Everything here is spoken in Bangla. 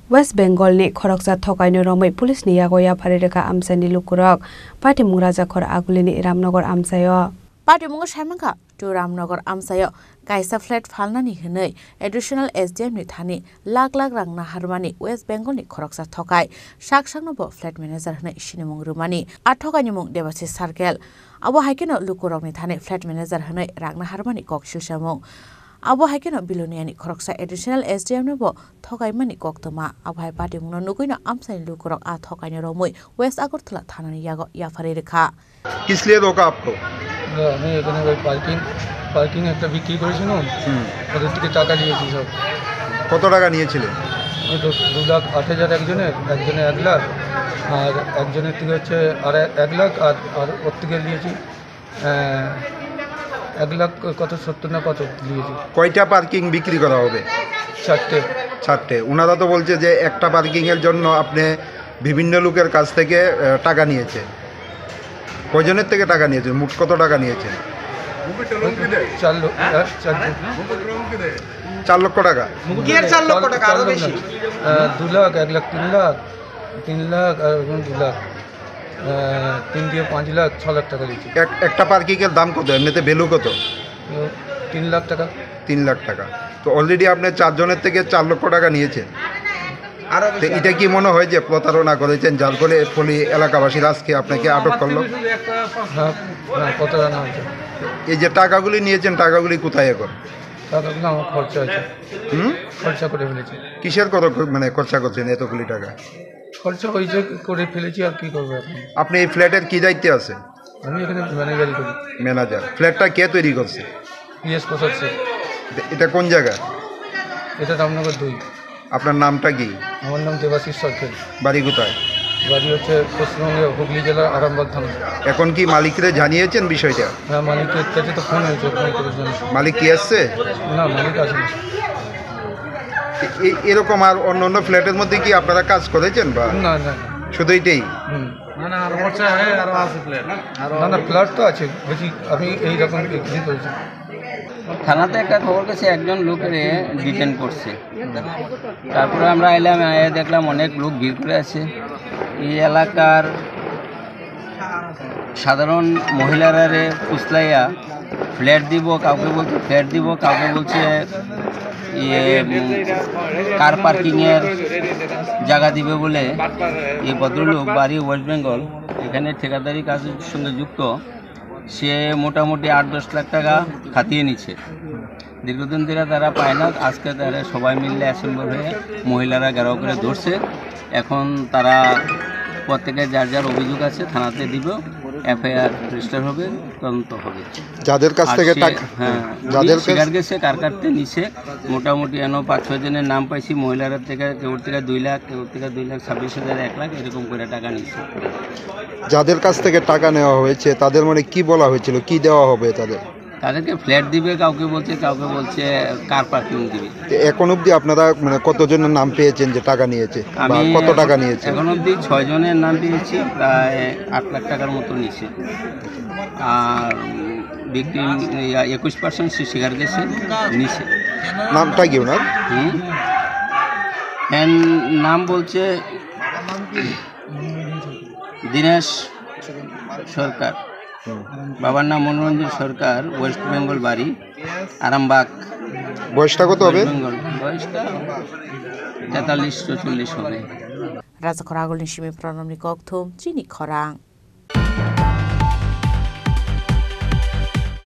West Bengal ni khoroksa thokaino romai police ni yagoya pharireka amsani lukurok party muraja khor agulini Ramnagar amsayo party mungo saimangka to Ramnagar amsayo kaisa flat phalnani hinai additional SDM ni thani lakh rang na harmani West Bengal ni khoroksa thokai saksangno bo flat manager hinai sinimung rumani athokani mung Devasis Circle abo haikeno lukurok ni thani flat manager hinai rang na harmani koksil samung abo haikeno biloniani khoroksa additional SDM no bo thokai mani koktoma abo hai party mungno nukuino amsani lukurok a thokai ni romoi West Agartala thanani yago yafari rekha किस लिए रोका आपको? আমি এখানে ওই পার্কিং একটা বিক্রি করেছিলাম ওদের থেকে টাকা নিয়েছি সব। কত টাকা নিয়েছিলেন? ওই তো 2,08,000 একজনের 1 লাখ আর একজনের থেকে হচ্ছে আর 1 লাখ আর ওর থেকে নিয়েছি 1 লাখ কত 70 না কত নিয়েছি। কয়টা পার্কিং বিক্রি করা হবে? 4টে। ওনারা তো বলছে যে একটা পার্কিংয়ের জন্য আপনি বিভিন্ন লোকের কাছ থেকে টাকা নিয়েছে। কয়জনের থেকে টাকা নিয়েছেন? মোট কত টাকা নিয়েছেন? 4 লক্ষ টাকা। 4 লক্ষ টাকা আরো বেশি। 2 লাখ 1 লাখ 3 লাখ আর 2 লাখ 3 দিয়ে 5 লাখ 6 লাখ টাকা দিয়েছি। একটা পার্কিংয়ের দাম কত? এমনিতে ভ্যালু কত? 3 লাখ টাকা। 3 লাখ টাকা। তো অলরেডি আপনি 4 জনের থেকে 4 লক্ষ টাকা নিয়েছেন। তো এটা কি মনে হয় যে প্রতারণা করেছেন যার ফলে এলাকাবাসীরা আজকে আপনাকে আটক করলো? হ্যাঁ প্রতারণা হয়েছে। এই যে টাকাগুলি নিয়েছেন টাকাগুলি কোথায় এখন? টাকাগুলো আমার খরচা আছে। খরচা করে ফেলেছি। কিসের কত মানে খরচা করছেন এতগুলি টাকা? খরচা হয়েছে করে ফেলেছি আর কি করবো এখন। আপনি এই ফ্ল্যাটের কি দায়িত্বে আছেন? আমি এখানে ম্যানেজারই করি। ম্যানেজার। ফ্ল্যাটটা কে তৈরি করছে? পিএস প্রসাদ। এটা কোন জায়গা? এটা রামনগর 2। আপনার নামটা কি? আমার নাম দেবাশিস সরকার। বাড়ি কোথায়? বাড়ি হচ্ছে পশ্চিমবঙ্গের হুগলি জেলার আরামবাগ থানা। এখন কি মালিকরে জানিয়েছেন বিষয়টা? হ্যাঁ মালিকের কাছে তো ফোন হয়েছে, ফোন করে জানিয়েছি। মালিক কি আসছে? না মালিক আসেনি। এরকম আর অন্য ফ্ল্যাটের মধ্যে কি আপনারা কাজ করেছেন বা না শুধু এইটাই? না ফ্ল্যাট তো আছে বেশি। আমি এইরকম বিক্রি করেছি। থানাতে একটা খবর গেছে একজন লোকের ডিটেন করছে। তারপরে আমরা এলাম, দেখলাম অনেক লোক ভিড় করে আছে। এই এলাকার সাধারণ মহিলারা ফুসলাইয়া ফ্ল্যাট দিব, কাউকে বলছে ফ্ল্যাট দিব, কাউকে বলছে কার পার্কিংয়ের জায়গা দিবে বলে। এই ভদ্রলোক বাড়ি ওয়েস্ট বেঙ্গল, এখানে ঠিকাদারি কাজের সঙ্গে যুক্ত। সে মোটামুটি 8-10 লাখ টাকা খাতিয়ে নিচ্ছে। দীর্ঘদিন ধরে তারা পায় না। আজকে তারা সবাই মিলে অ্যাসেম্বল হয়ে মহিলারা ঘেরাও করে ধরছে। এখন তারা প্রত্যেকের যার অভিযোগ আছে থানাতে দিব, এফআইআর রেজিস্টার হবে, তদন্ত হবে। যাদের কাছ থেকে যাদের শিকার গেছে কার কাটতে নিছে মোটামুটি 5-6 জনের নাম পাইছি। মহিলারা থেকে কেউ থেকে 2 লাখ, কেউ থেকে 2,26,000, 1 লাখ এরকম করে টাকা নিচ্ছে। যাদের কাছ থেকে টাকা নেওয়া হয়েছে তাদের মানে কি বলা হয়েছিল, কি দেওয়া হবে তাদেরকে ফ্ল্যাট দিবে, কাউকে বলছে কার পার্কিং দিবে। এখন অবধি আপনারা মানে কতজনের নাম পেয়েছেন যে টাকা নিয়েছে, কত টাকা নিয়েছে? এখন অবধি 6 জনের নাম পেয়েছি, প্রায় 8 লাখ টাকার মতো নিচ্ছে। আর ভিকটিম 21% সে শিকার গেছে নিচ্ছে। নামটা কি ওনার? নাম বলছে দীনেশ সরকার, বাবার নাম মনোরঞ্জন সরকার, ওয়েস্ট বেঙ্গল বাড়ি আরামবাগ। বয়সটা কত হবে? বয়সটা 43-44 হবে। রাজা খরাগল নিশিমে প্রণামী কক্থম চিনি খরাং।